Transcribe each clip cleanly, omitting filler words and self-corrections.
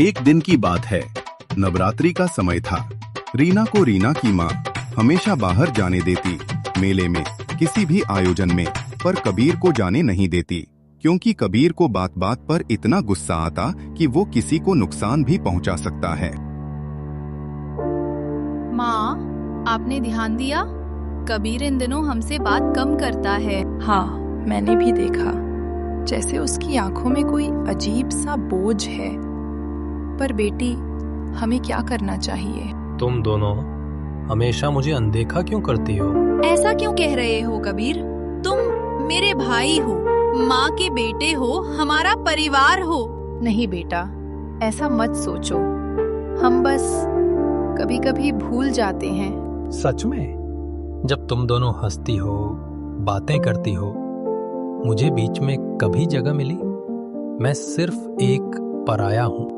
एक दिन की बात है। नवरात्रि का समय था। रीना को रीना की माँ हमेशा बाहर जाने देती, मेले में, किसी भी आयोजन में, पर कबीर को जाने नहीं देती, क्योंकि कबीर को बात बात पर इतना गुस्सा आता कि वो किसी को नुकसान भी पहुंचा सकता है। माँ, आपने ध्यान दिया? कबीर इन दिनों हमसे बात कम करता है। हाँ, मैंने भी देखा, जैसे उसकी आंखों में कोई अजीब सा बोझ है। पर बेटी, हमें क्या करना चाहिए? तुम दोनों हमेशा मुझे अनदेखा क्यों करती हो? ऐसा क्यों कह रहे हो कबीर? तुम मेरे भाई हो, माँ के बेटे हो, हमारा परिवार हो। नहीं बेटा, ऐसा मत सोचो। हम बस कभी कभी भूल जाते हैं। सच में? जब तुम दोनों हंसती हो, बातें करती हो, मुझे बीच में कभी जगह मिली? मैं सिर्फ एक पराया हूँ।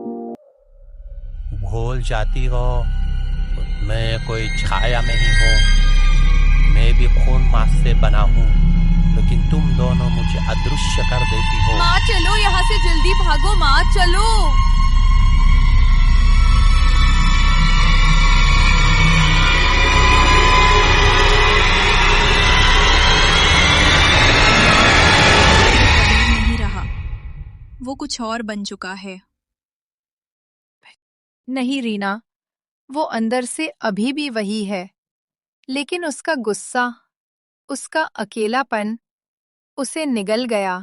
भूल जाती हो मैं कोई छाया नहीं हूँ। मैं भी खून मांस से बना हूँ, लेकिन तुम दोनों मुझे अदृश्य कर देती हो। माँ चलो, यहाँ से जल्दी भागो। माँ चलो। कबीर नहीं रहा, वो कुछ और बन चुका है। नहीं रीना, वो अंदर से अभी भी वही है, लेकिन उसका गुस्सा, उसका अकेलापन उसे निगल गया।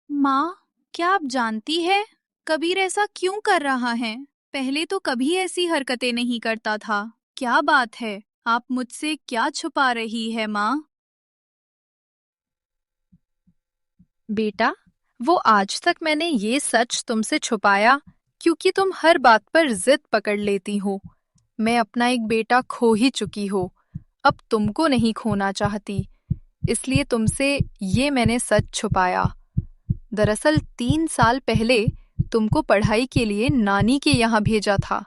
माँ, क्या आप जानती है कबीर ऐसा क्यों कर रहा है? पहले तो कभी ऐसी हरकतें नहीं करता था। क्या बात है? आप मुझसे क्या छुपा रही है माँ? बेटा, वो आज तक मैंने ये सच तुमसे छुपाया क्योंकि तुम हर बात पर जिद पकड़ लेती हो। मैं अपना एक बेटा खो ही चुकी हो, अब तुमको नहीं खोना चाहती, इसलिए तुमसे ये मैंने सच छुपाया। दरअसल 3 साल पहले तुमको पढ़ाई के लिए नानी के यहाँ भेजा था।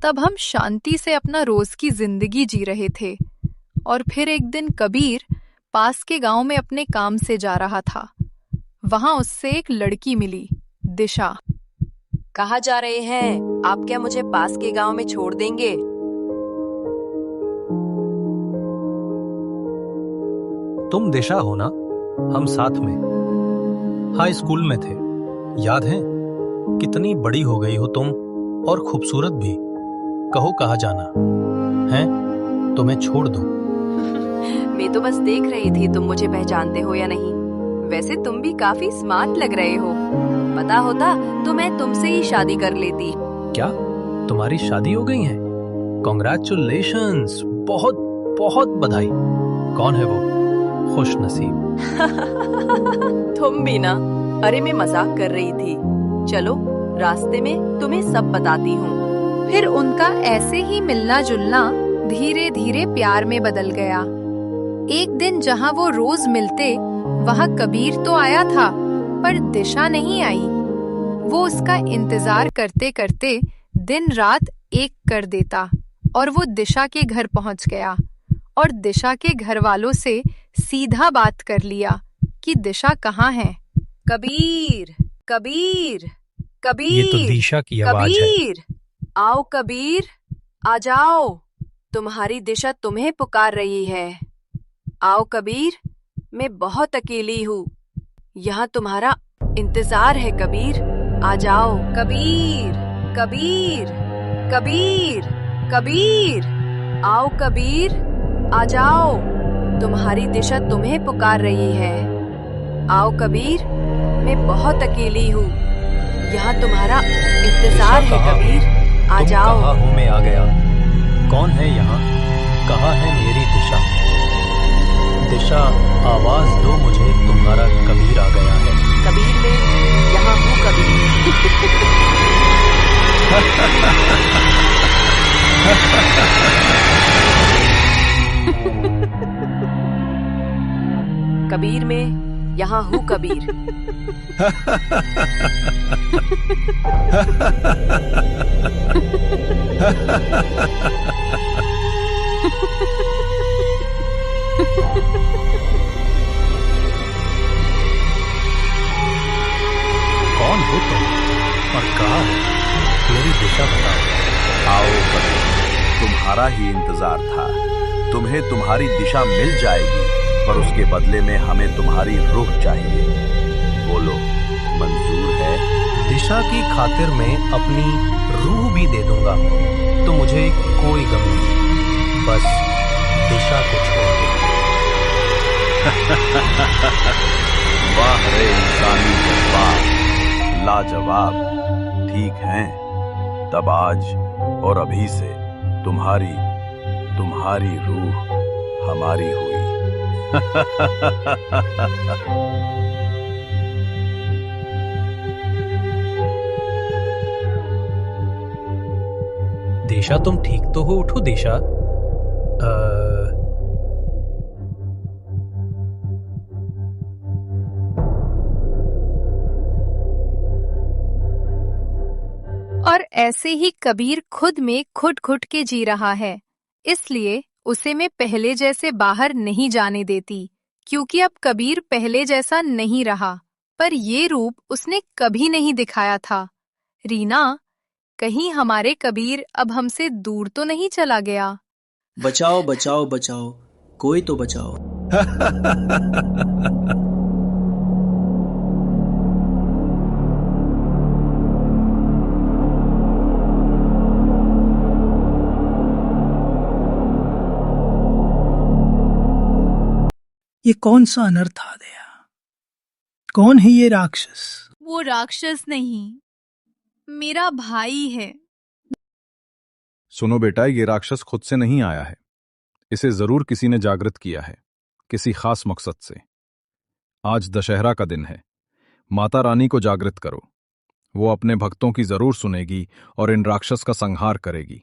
तब हम शांति से अपना रोज की जिंदगी जी रहे थे, और फिर एक दिन कबीर पास के गांव में अपने काम से जा रहा था। वहां उससे एक लड़की मिली, दिशा। कहाँ जा रहे हैं आप? क्या मुझे पास के गांव में छोड़ देंगे? तुम दिशा हो ना? हम साथ में हाई स्कूल में थे, याद है? कितनी बड़ी हो गई हो तुम, और खूबसूरत भी। कहो कहाँ जाना है? तो मैं छोड़ दूं? मैं तो बस देख रही थी तुम मुझे पहचानते हो या नहीं। वैसे तुम भी काफी स्मार्ट लग रहे हो। पता होता तो मैं तुमसे ही शादी कर लेती। क्या तुम्हारी शादी हो गई है? कॉन्ग्रेचुलेशंस, बहुत बहुत बधाई। कौन है वो खुश नसीब? तुम भी ना। अरे मैं मजाक कर रही थी। चलो रास्ते में तुम्हें सब बताती हूँ। फिर उनका ऐसे ही मिलना जुलना धीरे धीरे प्यार में बदल गया। एक दिन जहाँ वो रोज मिलते, वहाँ कबीर तो आया था, पर दिशा नहीं आई। वो उसका इंतजार करते करते दिन रात एक कर देता, और वो दिशा के घर पहुंच गया और दिशा के घर वालों से सीधा बात कर लिया कि दिशा कहाँ है। कबीर, कबीर, कबीर, ये तो दिशा की आवाज है। कबीर, आओ कबीर, आ जाओ। तुम्हारी दिशा तुम्हें पुकार रही है। आओ कबीर, मैं बहुत अकेली हूँ। यहाँ तुम्हारा इंतजार है कबीर, आ जाओ। कबीर, कबीर, कबीर, कबीर, आओ कबीर, आ जाओ। तुम्हारी दिशा तुम्हें पुकार रही है। आओ कबीर, मैं बहुत अकेली हूँ। यहाँ तुम्हारा इंतजार है कबीर, आ जाओ। कहाँ हूँ मैं आ गया? कौन है यहाँ? कहाँ है मेरी दिशा? दिशा, आवाज दो मुझे, तुम्हारा कबीर आ गया है। कबीर, मैं यहाँ हूँ कबीर। कबीर, मैं यहाँ हूँ कबीर। कौन हो तुम? और कहा है मेरी दिशा बताओ। आओ कबीर, तुम्हारा ही इंतजार था। तुम्हें तुम्हारी दिशा मिल जाएगी, पर उसके बदले में हमें तुम्हारी रूह चाहिए। बोलो, मंजूर है? दिशा की खातिर मैं अपनी रूह भी दे दूंगा, तो मुझे कोई गम नहीं, बस दिशा को छोड़ दो। वाह रे इंसानी जज्बात, लाजवाब। ठीक है, तब आज और अभी से तुम्हारी रूह हमारी हुई। दिशा, तुम ठीक तो हो? उठो दिशा। और ऐसे ही कबीर खुद में घुट के जी रहा है, इसलिए उसे मैं पहले जैसे बाहर नहीं जाने देती, क्योंकि अब कबीर पहले जैसा नहीं रहा, पर ये रूप उसने कभी नहीं दिखाया था। रीना, कहीं हमारे कबीर अब हमसे दूर तो नहीं चला गया? बचाओ बचाओ बचाओ, कोई तो बचाओ। ये कौन सा अनर्थ आ गया? कौन है ये राक्षस? वो राक्षस नहीं, मेरा भाई है। सुनो बेटा, ये राक्षस खुद से नहीं आया है। इसे जरूर किसी ने जागृत किया है, किसी खास मकसद से। आज दशहरा का दिन है, माता रानी को जागृत करो। वो अपने भक्तों की जरूर सुनेगी और इन राक्षस का संहार करेगी।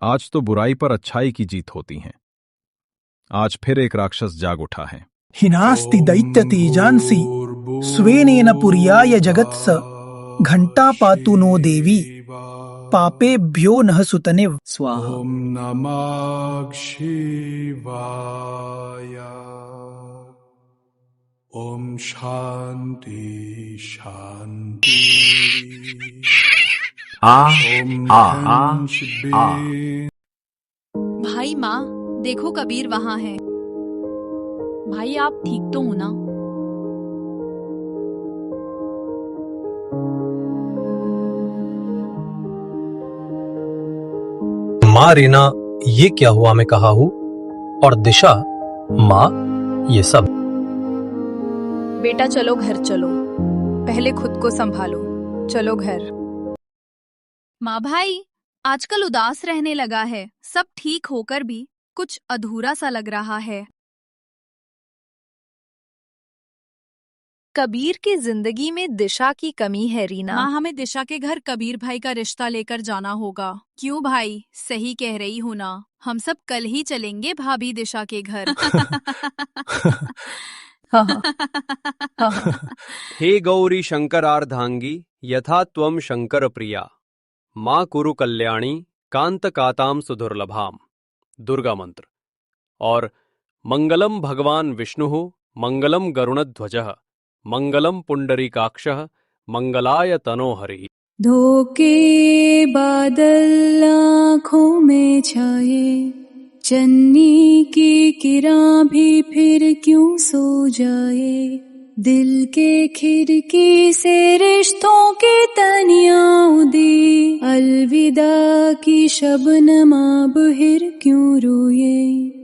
आज तो बुराई पर अच्छाई की जीत होती है। आज फिर एक राक्षस जाग उठा है। हिनास्ति दैत्यति जानसी स्वेनेन पुर्याय जगत्स घंटा पातु नो देवी पापेभ्यो नः सुतनेव स्वाहा। ओम नमः शिवाय। ओम शांति शांति। भाई, माँ देखो, कबीर वहाँ है। भाई, आप ठीक तो हो ना? माँ रीना, ये क्या हुआ मैं कहा हूँ? और दिशा, माँ, ये सब? बेटा चलो घर चलो, पहले खुद को संभालो, चलो घर। माँ भाई, आजकल उदास रहने लगा है। सब ठीक होकर भी कुछ अधूरा सा लग रहा है। कबीर की जिंदगी में दिशा की कमी है रीना। माँ, हमें दिशा के घर कबीर भाई का रिश्ता लेकर जाना होगा। क्यों भाई, सही कह रही हूँ ना? हम सब कल ही चलेंगे भाभी दिशा के घर। हे गौरी शंकरार्धांगी यथा त्वं शंकर प्रिया, माँ कुरु कल्याणी कांत काताम सुदुर्लभाम। दुर्गा मंत्र। और मंगलम भगवान विष्णु मंगलम गरुणध्वजः मंगलम पुंडरीकाक्षः मंगलाय तनोहरि। धोके बादल आँखों में छाए, चन्नी की किरण भी फिर क्यों सो जाए। दिल के खिड़की से रिश्तों की तनियां उदी, अलविदा की शबनमा बहिर क्यों रोए।